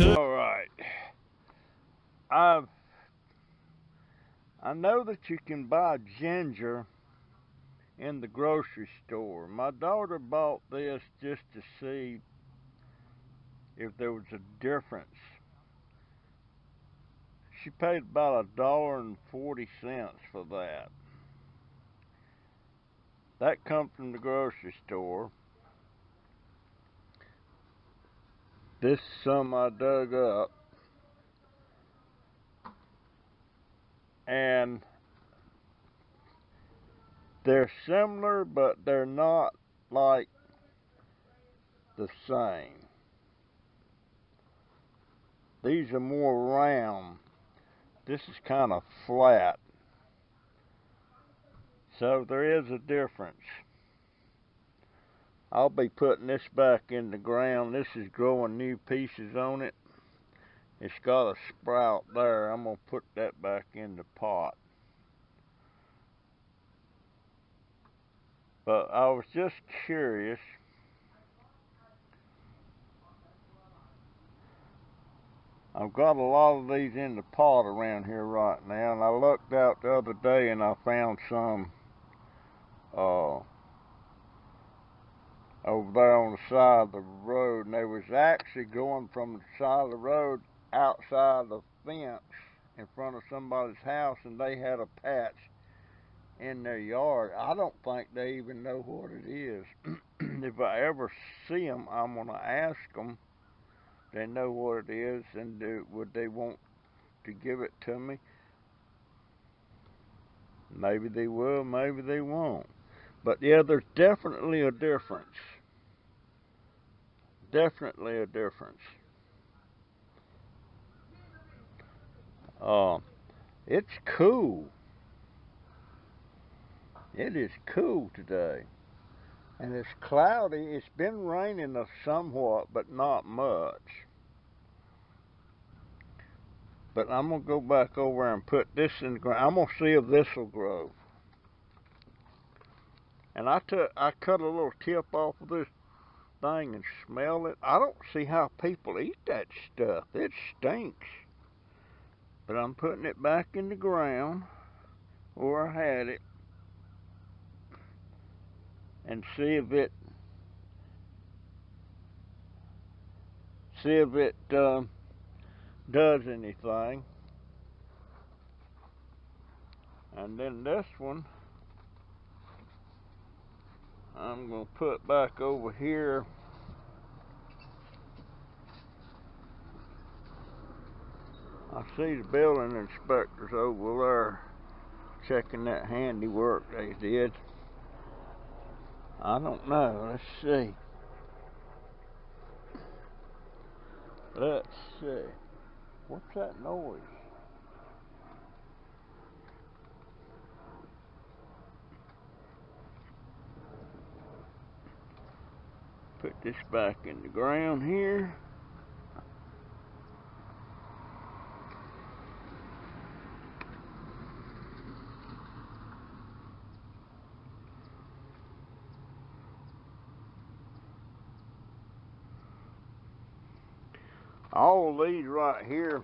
Alright, I know that you can buy ginger in the grocery store. My daughter bought this just to see if there was a difference. She paid about $1.40 for that. That comes from the grocery store. This is some I dug up. And they're similar, but they're not like the same. These are more round. This is kind of flat. So there is a difference. I'll be putting this back in the ground. This is growing new pieces on it. It's got a sprout there. I'm going to put that back in the pot. But I was just curious. I've got a lot of these in the pot around here right now, and I looked out the other day and I found some over there on the side of the road, and they was actually going from the side of the road outside the fence in front of somebody's house, and they had a patch in their yard. I don't think they even know what it is. If I ever see them, I'm going to ask them. They know what it is, and would they want to give it to me? Maybe they will, maybe they won't. But yeah, there's definitely a difference. Definitely a difference. It's cool. It is cool today. And it's cloudy. It's been raining somewhat, but not much. But I'm going to go back over and put this in the ground. I'm going to see if this will grow. And I cut a little tip off of this thing and smell it. I don't see how people eat that stuff. It stinks. But I'm putting it back in the ground where I had it, and see if it does anything. And then this one I'm going to put back over here. I see the building inspectors over there checking that handiwork they did. I don't know. Let's see. Let's see. What's that noise? Put this back in the ground here. All of these right here,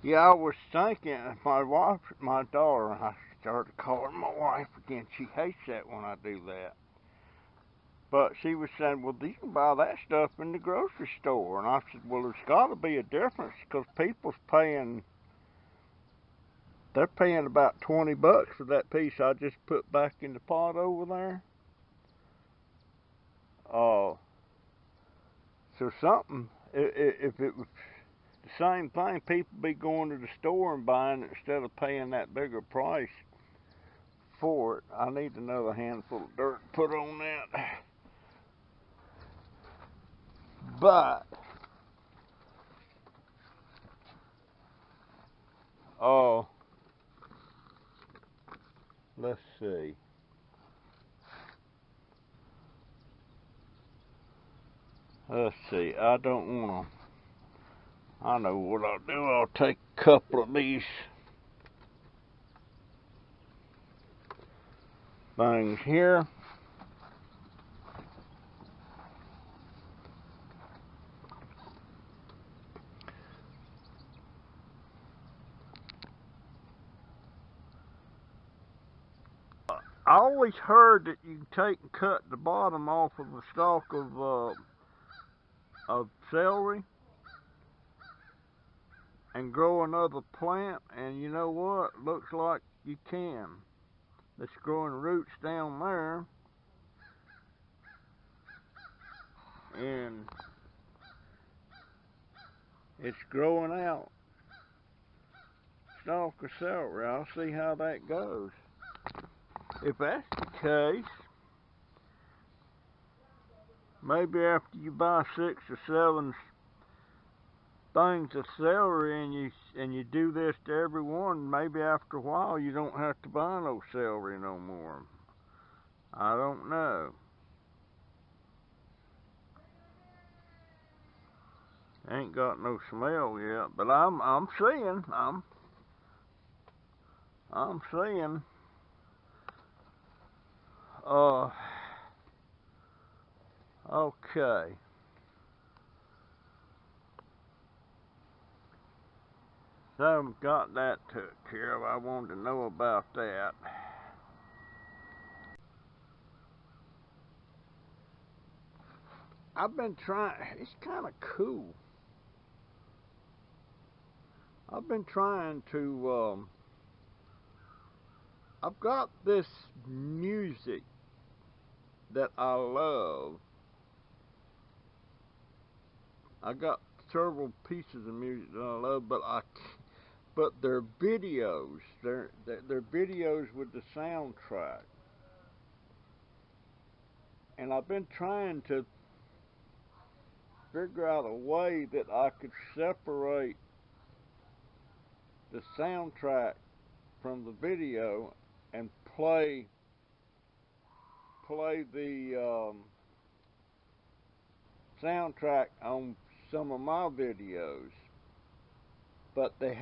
yeah, I was thinking, my daughter, I started calling my wife again. She hates that when I do that. But she was saying, well, you can buy that stuff in the grocery store. And I said, well, there's got to be a difference, because they're paying about 20 bucks for that piece I just put back in the pot over there. So something, if it was the same thing, people be going to the store and buying it instead of paying that bigger price for it. I need another handful of dirt to put on that. But, oh, let's see. Let's see, I don't want to, I know what I'll do. I'll take a couple of these things here. I always heard that you can take and cut the bottom off of a stalk of celery and grow another plant, and you know what? Looks like you can. It's growing roots down there, and it's growing out stalk of celery. I'll see how that goes. If that's the case, maybe after you buy 6 or 7 things of celery and you do this to every one, maybe after a while you don't have to buy no celery no more. I don't know. Ain't got no smell yet, but I'm seeing. Okay. So I've got that took care of. I wanted to know about that. I've been trying, it's kind of cool. I've been trying to, I've got this music that I love. I got several pieces of music that I love, but they're videos. They're videos with the soundtrack. And I've been trying to figure out a way that I could separate the soundtrack from the video and play the soundtrack on some of my videos, but they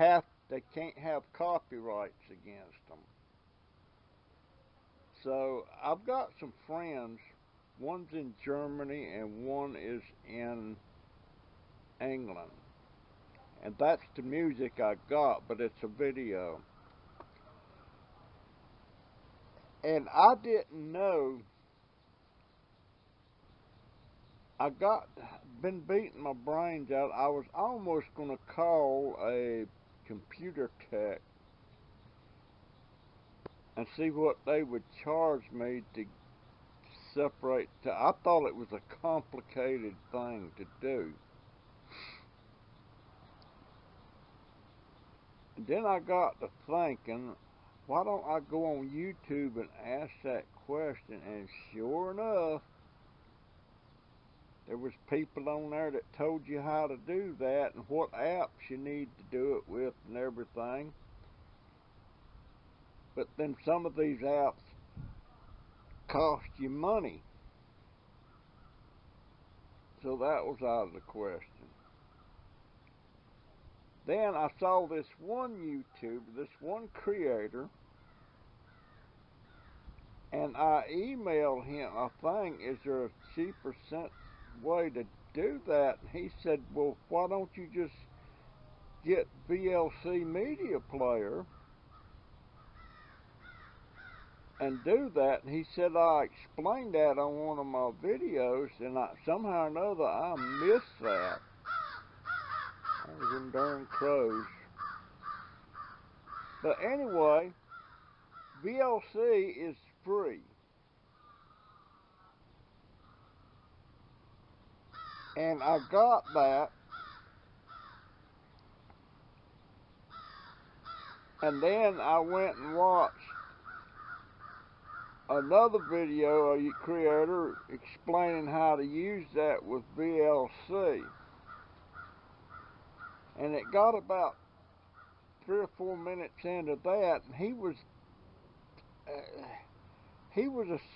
can't have copyrights against them. So I've got some friends. One's in Germany and one is in England, and that's the music I got, but it's a video. And I didn't know. Been beating my brains out. I was almost gonna call a computer tech and see what they would charge me to separate. I thought it was a complicated thing to do. And then I got to thinking, why don't I go on YouTube and ask that question? And sure enough, there was people on there that told you how to do that and what apps you need to do it with and everything. But then some of these apps cost you money. So that was out of the question. Then I saw this one YouTuber, this one creator, and I emailed him, I think, is there a cheaper way to do that? And he said, well, why don't you just get VLC Media Player and do that? And he said, I explained that on one of my videos, and somehow or another I missed that. Those them darn crows. But anyway, VLC is free. And I got that. And then I went and watched another video of your creator explaining how to use that with VLC. And it got about 3 or 4 minutes into that, and he was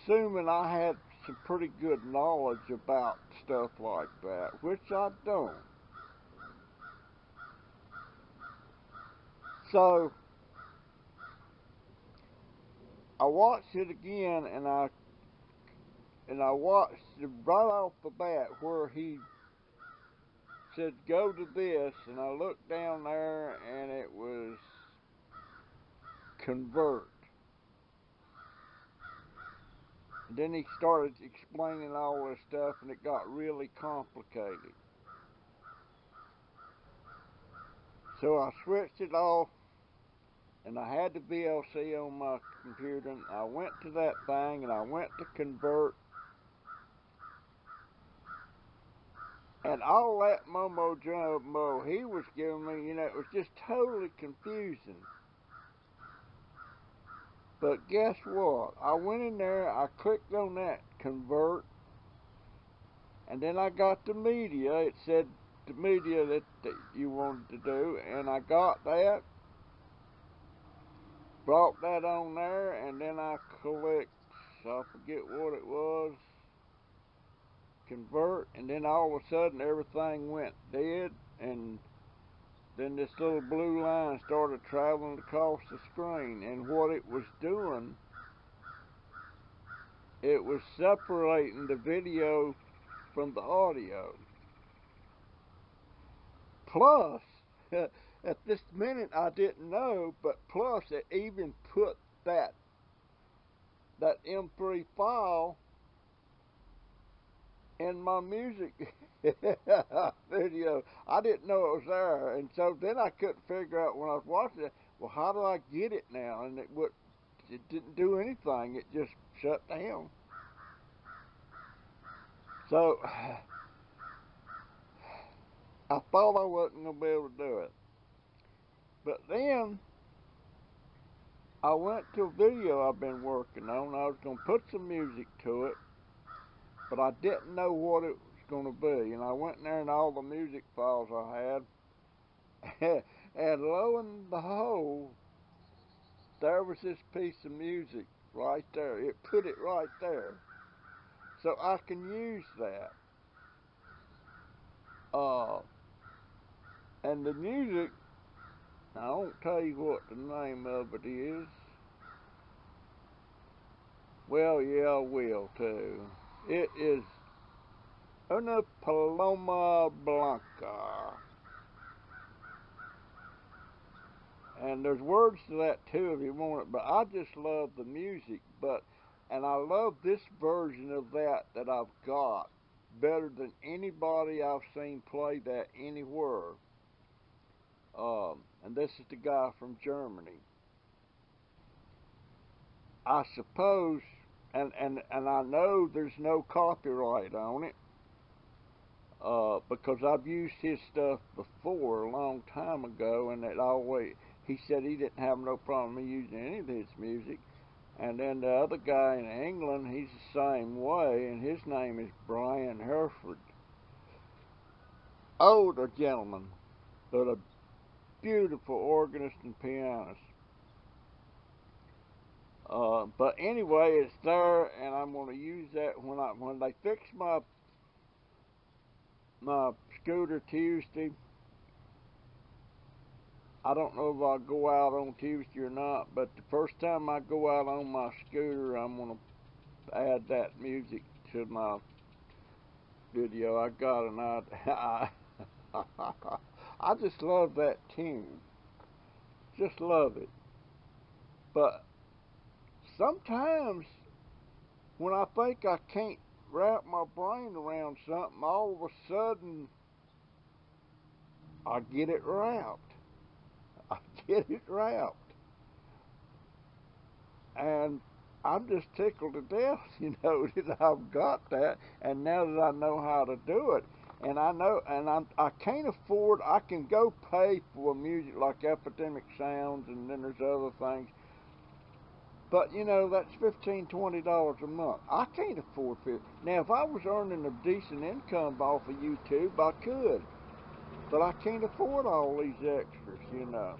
assuming I had some pretty good knowledge about stuff like that, which I don't. So I watched it again, and I watched it right off the bat where he said go to this, and I looked down there and it was convert. And then he started explaining all this stuff, and it got really complicated. So I switched it off, and I had the VLC on my computer, and I went to that thing, and I went to convert, and all that mumbo jumbo he was giving me, it was just totally confusing. But guess what? I went in there, I clicked on that convert, and then I got the media. It said the media that you wanted to do, and I got that, brought that on there, and then I clicked, I forget what it was, convert, and then all of a sudden everything went dead, and then this little blue line started traveling across the screen, and what it was doing, it was separating the video from the audio. Plus, at this minute I didn't know, but plus it even put that M3 file in my music video. I didn't know it was there, and so then I couldn't figure out when I was watching it, well, how do I get it now? And it didn't do anything. It just shut down. So I thought I wasn't going to be able to do it. But then I went to a video I've been working on. I was going to put some music to it, but I didn't know what it was going to be. And I went in there and all the music files I had, and lo and behold, there was this piece of music right there. It put it right there. So I can use that. And the music, I won't tell you what the name of it is. Well, yeah, I will too. It is Una Paloma Blanca. And there's words to that too if you want it, but I just love the music. And I love this version of that I've got better than anybody I've seen play that anywhere. And this is the guy from Germany. I suppose, and I know there's no copyright on it, because I've used his stuff before a long time ago, and he said he didn't have no problem using any of his music. And then the other guy in England, he's the same way, and his name is Brian Herford. Older gentleman, but a beautiful organist and pianist. But anyway, it's there, and I'm going to use that when they fix my scooter Tuesday. I don't know if I'll go out on Tuesday or not, but the first time I go out on my scooter, I'm going to add that music to my video. I got an idea. I just love that tune. Just love it. But sometimes when I think I can't wrap my brain around something, all of a sudden I get it wrapped. I get it wrapped. And I'm just tickled to death, that I've got that, and now that I know how to do it. And I know, and I can't afford. I can go pay for music like Epidemic Sounds, and then there's other things. But you know, that's $15, $20 a month. I can't afford it. Now, if I was earning a decent income off of YouTube, I could. But I can't afford all these extras, you know.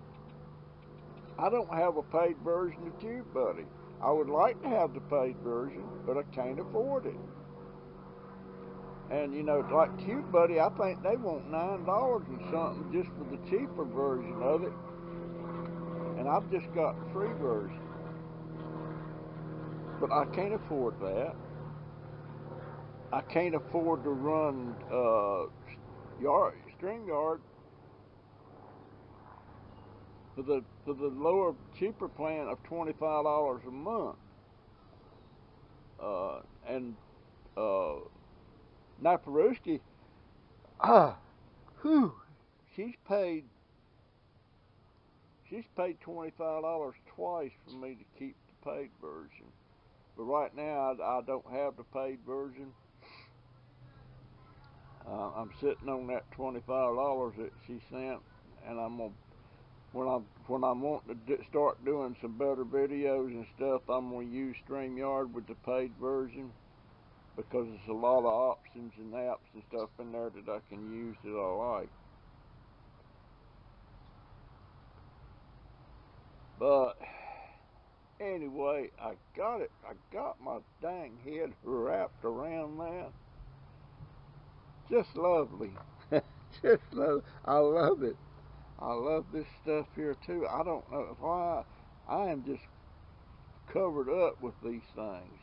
I don't have a paid version of TubeBuddy. I would like to have the paid version, but I can't afford it. And you know, like TubeBuddy, I think they want $9 and something just for the cheaper version of it. And I've just got the free version. But I can't afford that. I can't afford to run StreamYard for the lower, cheaper plan of $25 a month. And Naparuski, she's paid $25 twice for me to keep the paid version. But right now I don't have the paid version. I'm sitting on that $25 that she sent, and I'm gonna when I'm wanting to start doing some better videos and stuff, I'm gonna use StreamYard with the paid version because there's a lot of options and apps and stuff in there that I can use that I like. But anyway, I got it. I got my dang head wrapped around that. Just lovely. Just love. I love it. I love this stuff here too. I don't know why. I am just covered up with these things.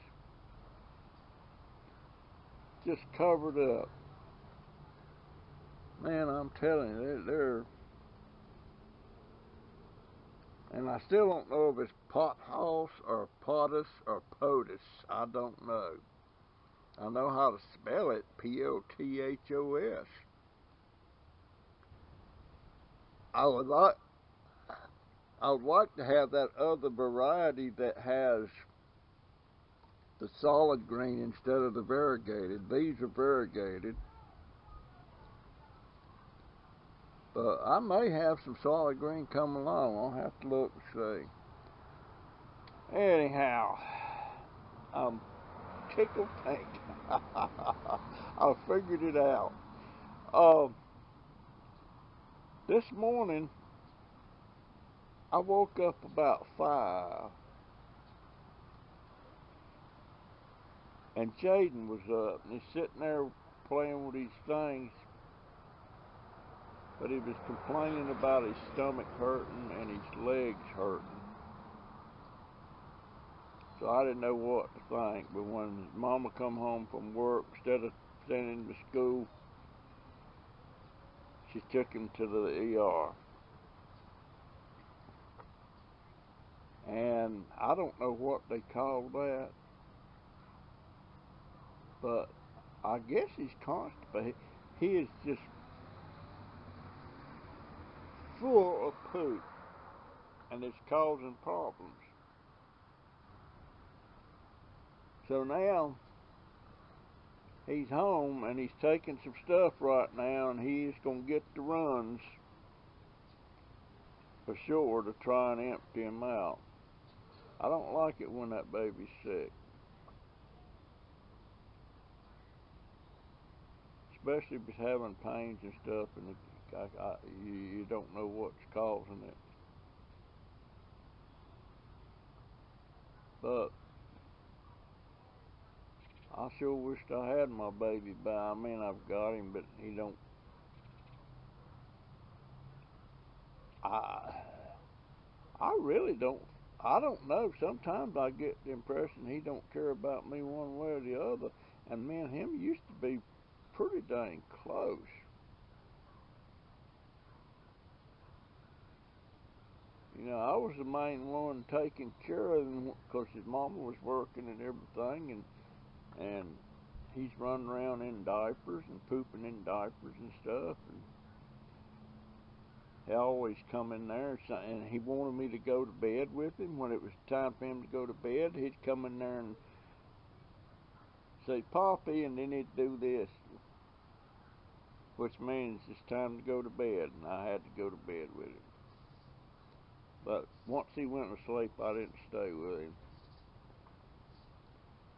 Just covered up. Man, I'm telling you, they're. And I still don't know if it's pothos or potus or potus. I don't know. I know how to spell it. Pothos. I would like. I would like to have that other variety that has the solid green instead of the variegated. These are variegated. But I may have some solid green come along. I'll have to look and see. Anyhow, I'm tickled pink. I figured it out. This morning, I woke up about 5. And Jaden was up, and he's sitting there playing with these things. But he was complaining about his stomach hurting and his legs hurting. So I didn't know what to think. But when his mama come home from work, instead of sending him to school, she took him to the ER. And I don't know what they call that, but I guess he's constipated. He is just full of poop, and it's causing problems. So now he's home, and he's taking some stuff right now, and he's going to get the runs for sure to try and empty him out. I don't like it when that baby's sick, especially if he's having pains and stuff, and you don't know what's causing it. But I sure wished I had my baby by. I mean, I've got him, but he don't. I I really don't. I don't know. Sometimes I get the impression he don't care about me one way or the other. And me and him used to be pretty dang close. You know, I was the main one taking care of him because his mama was working and everything, and he's running around in diapers and pooping in diapers and stuff, and he always come in there, and he wanted me to go to bed with him. When it was time for him to go to bed, he'd come in there and say, "Poppy," and then he'd do this. which means it's time to go to bed, and I had to go to bed with him. But once he went to sleep, I didn't stay with him.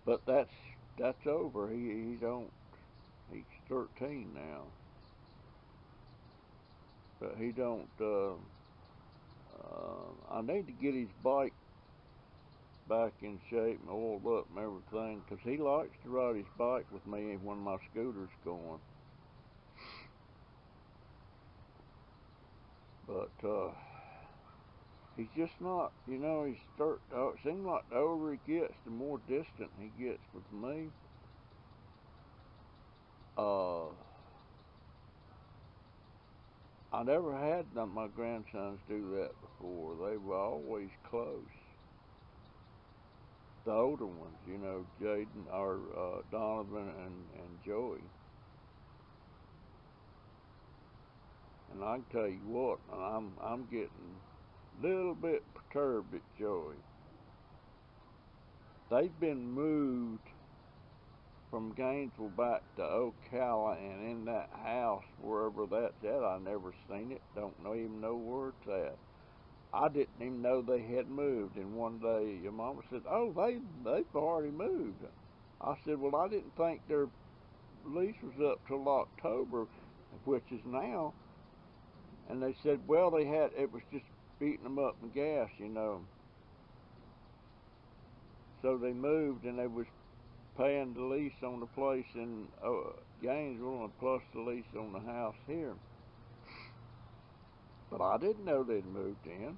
But that's over. He don't. He's 13 now. But he don't. I need to get his bike back in shape and oiled up and everything, because he likes to ride his bike with me when my scooter's going. But he's just not, you know, it seems like the older he gets, the more distant he gets with me. I never had none of my grandsons do that before. They were always close. The older ones, you know, Jaden or Donovan and Joey. And I can tell you what, I'm getting a little bit perturbed at Joey. They've been moved from Gainesville back to Ocala, and in that house, wherever that's at, I never seen it. Don't even know where it's at. I didn't even know they had moved. And one day, your mama said, "Oh, they've already moved." I said, "Well, I didn't think their lease was up till October, which is now." And they said, "Well, it was just beating them up in gas, you know." So they moved, and they was paying the lease on the place in Gainesville, and plus the lease on the house here. But I didn't know they'd moved in.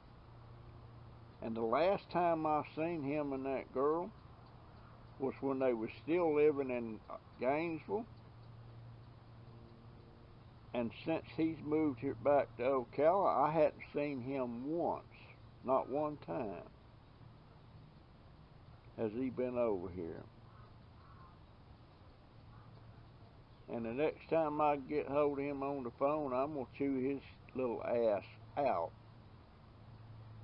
And the last time I seen him and that girl was when they was still living in Gainesville. And since he's moved here back to Ocala, I hadn't seen him once, not one time, has he been over here. And the next time I get hold of him on the phone, I'm going to chew his little ass out.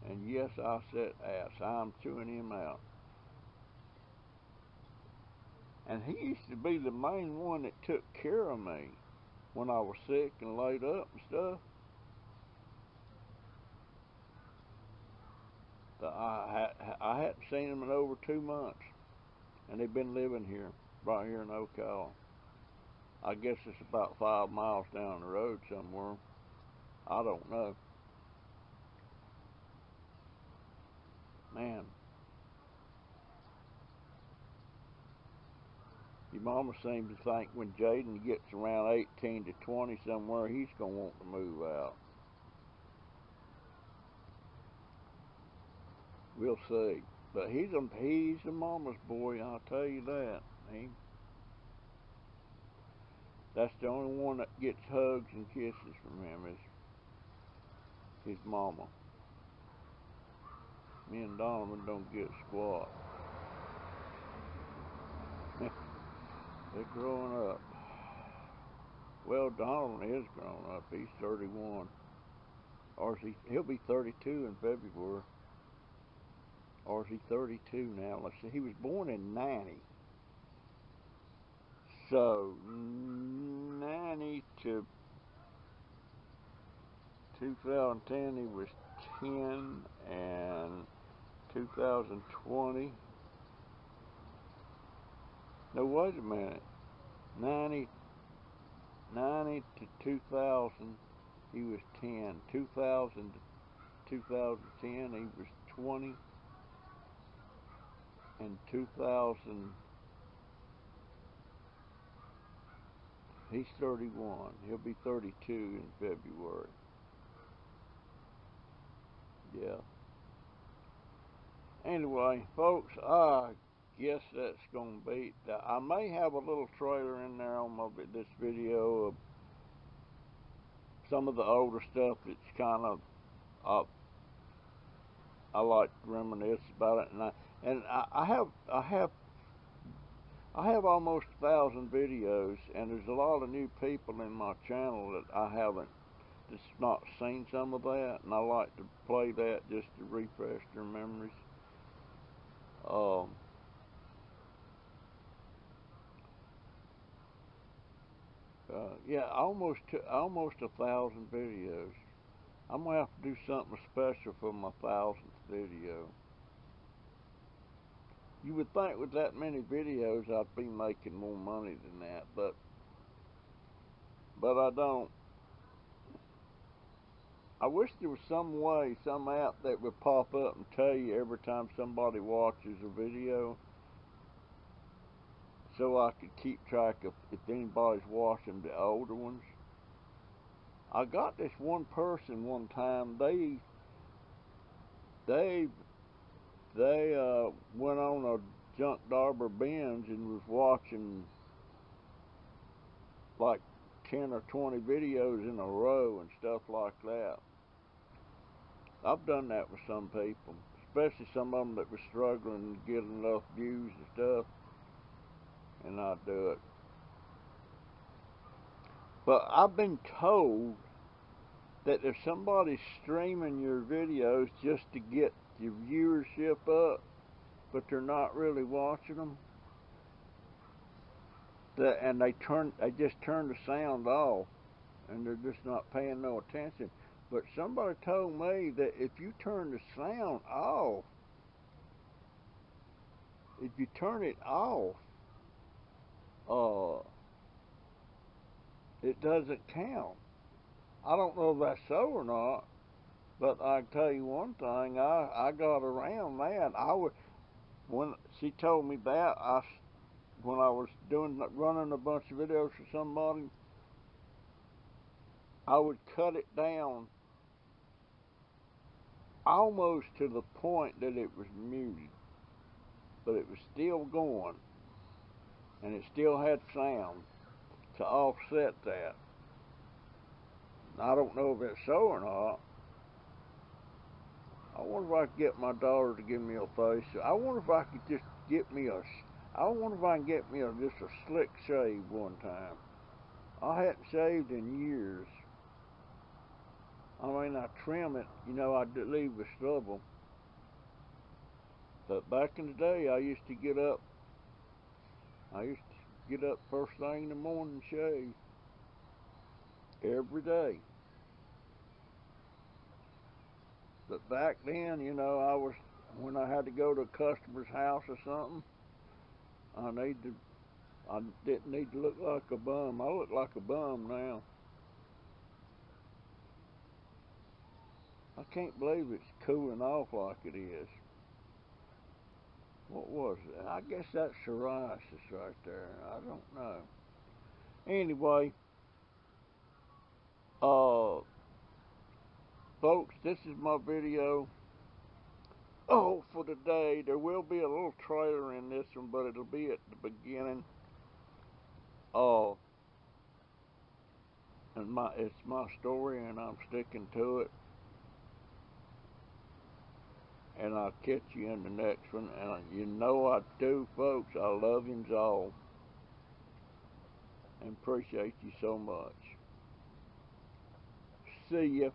And yes, I said ass. I'm chewing him out. And he used to be the main one that took care of me when I was sick and laid up and stuff. I hadn't seen him in over 2 months. And they've been living here, right here in Ocala. I guess it's about 5 miles down the road somewhere. I don't know. Man. Your mama seems to think when Jaden gets around 18 to 20 somewhere, he's going to want to move out. We'll see. But he's a mama's boy, I'll tell you that. That's the only one that gets hugs and kisses from him is his mama. Me and Donovan don't get squat. They're growing up. Well, Donovan is grown up. He's 31. Or he'll be 32 in February. Or is he 32 now? Let's see. He was born in 90. So, 90 to 2010, he was 10, and 2020. No, wait a minute. 90 to 2000, he was 10. 2000 to 2010, he was 20. And 2000, he's 31. He'll be 32 in February. Yeah. Anyway, folks, I guess that's going to be. I may have a little trailer in there on this video of some of the older stuff that's kind of I like to reminisce about it, and I have almost 1,000 videos, and there's a lot of new people in my channel that I haven't just not seen some of that, and I like to play that just to refresh their memories. Yeah, almost 1,000 videos. I'm gonna have to do something special for my 1,000th video. You would think with that many videos I'd be making more money than that, but I don't. I wish there was some way, some app that would pop up and tell you every time somebody watches a video, so I could keep track of if anybody's watching the older ones. I got this one person one time. They went on a junk Darber binge and was watching like 10 or 20 videos in a row and stuff like that. I've done that with some people, especially some of them that were struggling to get enough views and stuff, and I'd do it. But I've been told that if somebody's streaming your videos just to get your viewership up, but they're not really watching them, and they just turn the sound off, and they're just not paying no attention. But somebody told me that if you turn the sound off, if you turn it off, it doesn't count. I don't know if that's so or not, but I can tell you one thing. I got around that. When she told me that, when I was running a bunch of videos for somebody, I would cut it down almost to the point that it was muted, but it was still going, and it still had sound to offset that. I don't know if it's so or not. I wonder if I could get my daughter to give me a face. I wonder if I could just get me I wonder if I can get me just a slick shave one time. I hadn't shaved in years. I mean, I trim it, I leave the stubble. But back in the day, I used to get up first thing in the morning and shave every day. But back then, when I had to go to a customer's house or something, I didn't need to look like a bum. I look like a bum now. I can't believe it's cooling off like it is. What was it? I guess that's psoriasis right there. I don't know. Anyway, folks, this is my video. Oh, for today. There will be a little trailer in this one, but it'll be at the beginning. And it's my story, and I'm sticking to it. And I'll catch you in the next one. And you know I do, folks. I love yous all. And appreciate you so much. See ya.